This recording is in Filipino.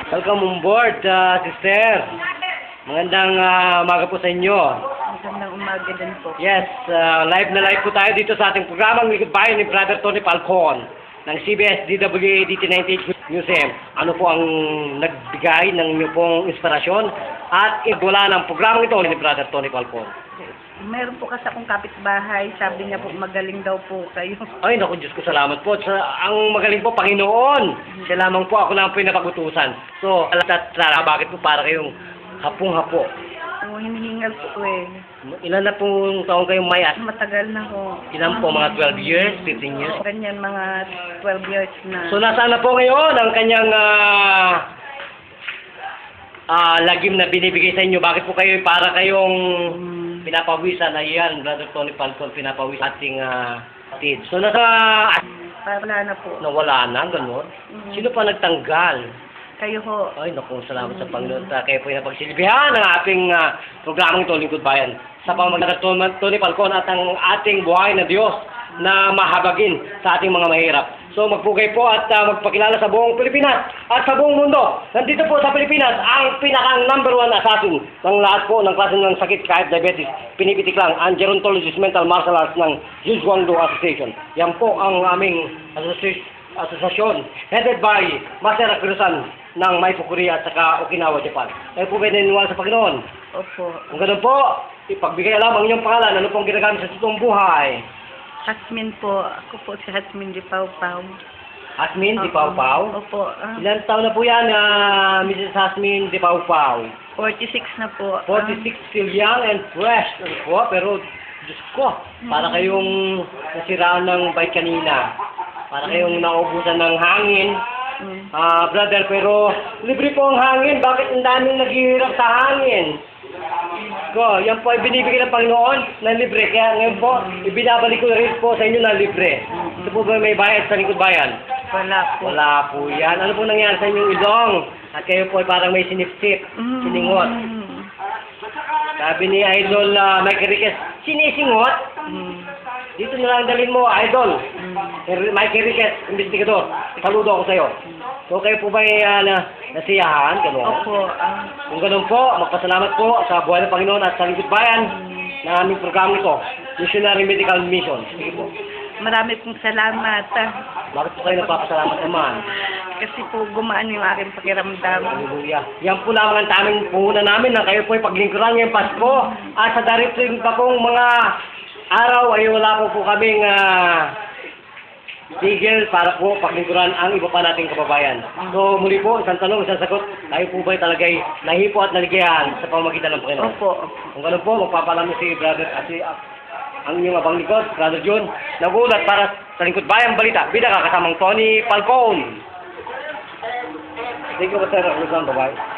Welcome on board, sister. Magandang umaga po sa inyo. Magandang umaga din po. Yes, live na live po tayo dito sa ating programang Likod Bayan ni Brother Tony Falcon ng CBS DWA DT98 Museum. Ano po ang nagbigay ng inyo pong inspirasyon at idula ng programang ito ni Brother Tony Falcon? Meron po kasi akong kapitbahay, sabi niya po magaling daw po kayo. Ay, naku, Diyos ko, salamat po. Ang magaling po, Panginoon. Siya lamang po, ako lang po yung napagutusan. So, bakit po para kayong hapong-hapo? Oo, hinihingal po eh. Ilan na pong taong kayong may Matagal na ho. Ilan po, mga 12 years, 15 years? Ganyan, mga 12 years na. So, nasaan na po ngayon ang kanyang lagim na binibigay sa inyo? Bakit po kayo para kayong pinapawisan na yan, Brother Tony Falcon, pinapawisan ating tid. So, Wala na po. nawala na, gano'n. Sino pa nagtanggal? Kayo ho. Ay, naku, salamat sa Panginoon. Kayo po yung napagsilbihan ng ating programang ito, Lingkod Bayan. Sa pamamagitan Tony Falcon at ang ating buhay na Diyos na mahabagin sa ating mga mahirap. So, magpugay po at magpakilala sa buong Pilipinas at sa buong mundo. Nandito po sa Pilipinas, ang pinakang #1 assassin ng lahat po ng klase ng sakit kahit diabetes. Pinipitik lang ang gerontologist mental martial arts ng Jules Guangdo Association. Yan po ang aming asosasyon headed by Master Cruzan ng Maipo, Korea at saka Okinawa, Japan. Kayo po ba naniniwala sa Panginoon? Opo. Kung ganun po, ipagbigay alam ang inyong pangalan. Ano pong ginagamit sa totoong buhay? Hasmin po. Ako po si Hasmin Di Pau Pau. Hasmin Di Pau Pau? Opo. Ilan taon na po yan, Mrs. Hasmin Di Pau Pau? 46 na po. 46, still young and fresh. Ano po? Pero, Diyos ko, para kayong nasiraan ng bike kanina. Para kayong naubusan ng hangin. Brother, pero libre po ang hangin. Bakit ang daming naghihirap sa hangin? Ko, yan po ay binibigay ng Panginoon na libre. Kaya ngayon po, ibinabalik ko rin po sa inyo na libre. Ito po ba may bayad sa Lingkod Bayan? Wala po. Wala po yan. Ano po nangyari sa inyong ilong? At kayo po ay parang may sinipsip, siningot. Sabi ni Idol Mike Enriquez, sinisingot? Dito na lang dalhin mo, Idol. Mike Enriquez, investigador. Saludo ako sa'yo. So kayo po ba ay nasiyahan? Ganun? Opo. Kung ganun po, magpasalamat po sa buhay ng Panginoon at sa Lingkod Bayan na aming programa ito, Missionary Medical Mission. Sige po. Marami pong salamat. Bakit po kayo nagpapasalamat naman? Kasi po gumaan yung aking pakiramdam. Hallelujah. Yan po lamang ang taming puhunan namin na kayo po ay paglingkuran ngayong Pasko. At sa darating pa pong mga araw ay wala po kaming tigil para po paglingkuran ang iba pa nating kababayan. So muli po, isang tanong, isang sagot. Tayo po ba talagay nahipo at naligayahan sa pamamagitan ng Panginoon? Opo. Kung gano'n po, magpapalamin si Brother at ang inyong abang likod, Brother John, nagulat para sa Lingkod Bayan Balita. Bida ka kasamang Tony Falcon. Thank you, Sir. Bye-bye.